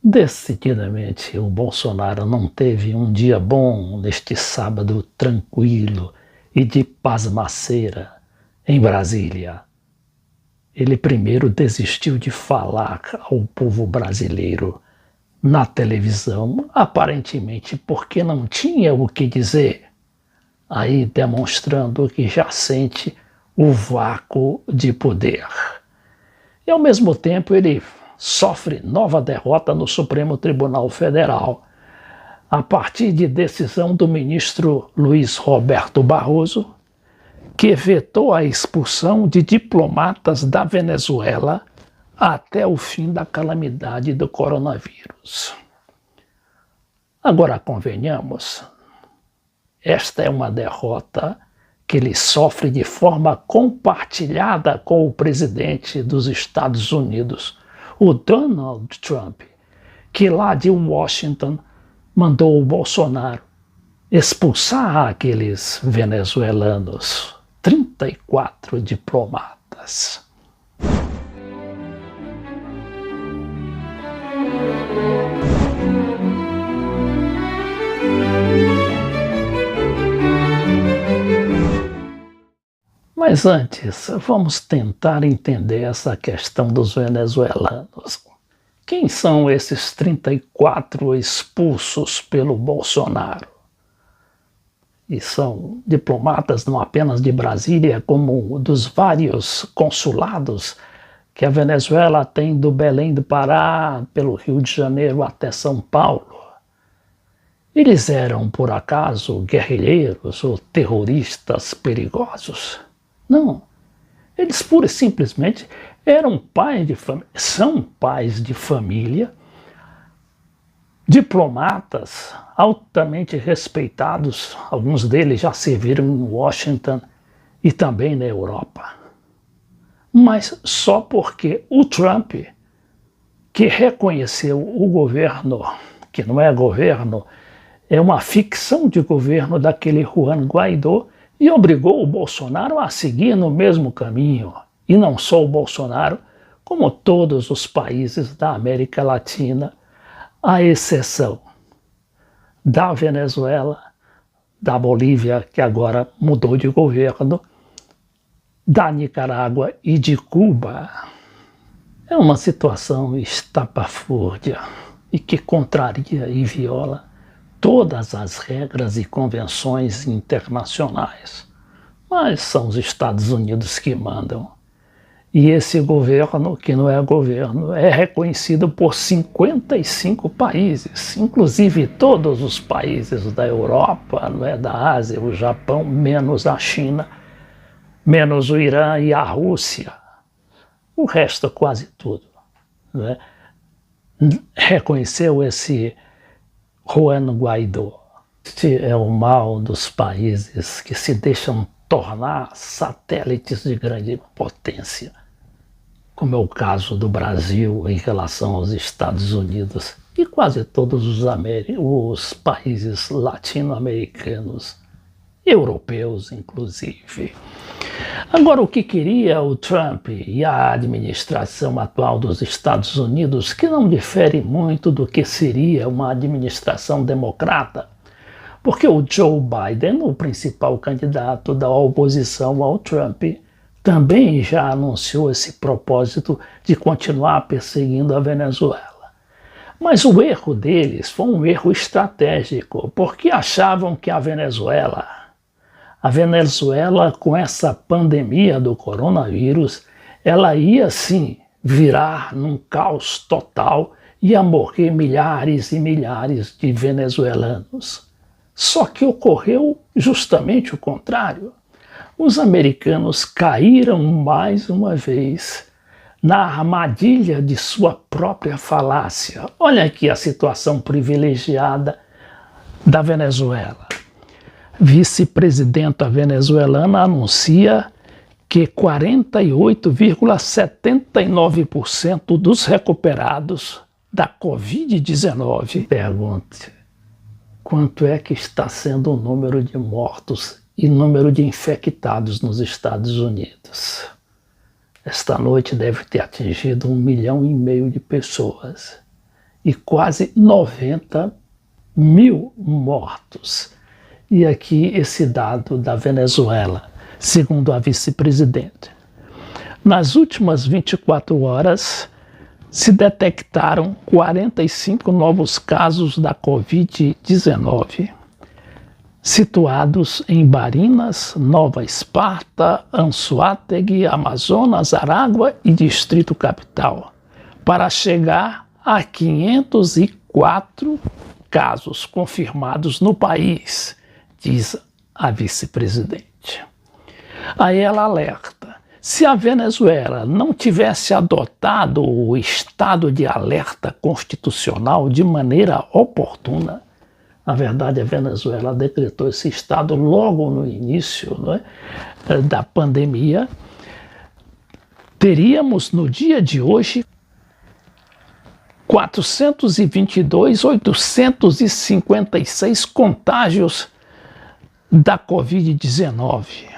Decididamente, o Bolsonaro não teve um dia bom neste sábado tranquilo e de pasmaceira em Brasília. Ele primeiro desistiu de falar ao povo brasileiro na televisão, aparentemente porque não tinha o que dizer, aí demonstrando que já sente o vácuo de poder. E ao mesmo tempo ele sofre nova derrota no Supremo Tribunal Federal, a partir de decisão do ministro Luiz Roberto Barroso, que vetou a expulsão de diplomatas da Venezuela até o fim da calamidade do coronavírus. Agora, convenhamos, esta é uma derrota que ele sofre de forma compartilhada com o presidente dos Estados Unidos, o Donald Trump, que lá de Washington mandou o Bolsonaro expulsar aqueles venezuelanos, 34 diplomatas. Mas antes, vamos tentar entender essa questão dos venezuelanos. Quem são esses 34 expulsos pelo Bolsonaro? E são diplomatas não apenas de Brasília, como dos vários consulados que a Venezuela tem do Belém do Pará, pelo Rio de Janeiro até São Paulo. Eles eram, por acaso, guerrilheiros ou terroristas perigosos? Não, eles pura e simplesmente eram pais de família, são pais de família, diplomatas altamente respeitados, alguns deles já serviram em Washington e também na Europa. Mas só porque o Trump, que reconheceu o governo, que não é governo, é uma ficção de governo daquele Juan Guaidó, e obrigou o Bolsonaro a seguir no mesmo caminho. E não só o Bolsonaro, como todos os países da América Latina, à exceção da Venezuela, da Bolívia, que agora mudou de governo, da Nicarágua e de Cuba. É uma situação estapafúrdia e que contraria e viola todas as regras e convenções internacionais. Mas são os Estados Unidos que mandam. E esse governo, que não é governo, é reconhecido por 55 países, inclusive todos os países da Europa, não é, da Ásia, o Japão, menos a China, menos o Irã e a Rússia. O resto, quase tudo, não é? Reconheceu esse Juan Guaidó. Este é o mal dos países que se deixam tornar satélites de grande potência, como é o caso do Brasil em relação aos Estados Unidos e quase todos os países latino-americanos, europeus inclusive. Agora, o que queria o Trump e a administração atual dos Estados Unidos, que não difere muito do que seria uma administração democrata, porque o Joe Biden, o principal candidato da oposição ao Trump, também já anunciou esse propósito de continuar perseguindo a Venezuela. Mas o erro deles foi um erro estratégico, porque achavam que a Venezuela, com essa pandemia do coronavírus, ela ia sim virar num caos total, ia morrer milhares e milhares de venezuelanos. Só que ocorreu justamente o contrário. Os americanos caíram mais uma vez na armadilha de sua própria falácia. Olha aqui a situação privilegiada da Venezuela. Vice-presidenta venezuelana anuncia que 48,79% dos recuperados da Covid-19. Pergunte, quanto é que está sendo o número de mortos e número de infectados nos Estados Unidos? Esta noite deve ter atingido 1,5 milhão de pessoas. e quase 90 mil mortos. E aqui esse dado da Venezuela, segundo a vice-presidente. Nas últimas 24 horas, se detectaram 45 novos casos da Covid-19, situados em Barinas, Nova Esparta, Anzoátegui, Amazonas, Aragua e Distrito Capital, para chegar a 504 casos confirmados no país, diz a vice-presidente. Aí ela alerta: se a Venezuela não tivesse adotado o estado de alerta constitucional de maneira oportuna, na verdade a Venezuela decretou esse estado logo no início, da pandemia, teríamos no dia de hoje 422.856 contágios da Covid-19.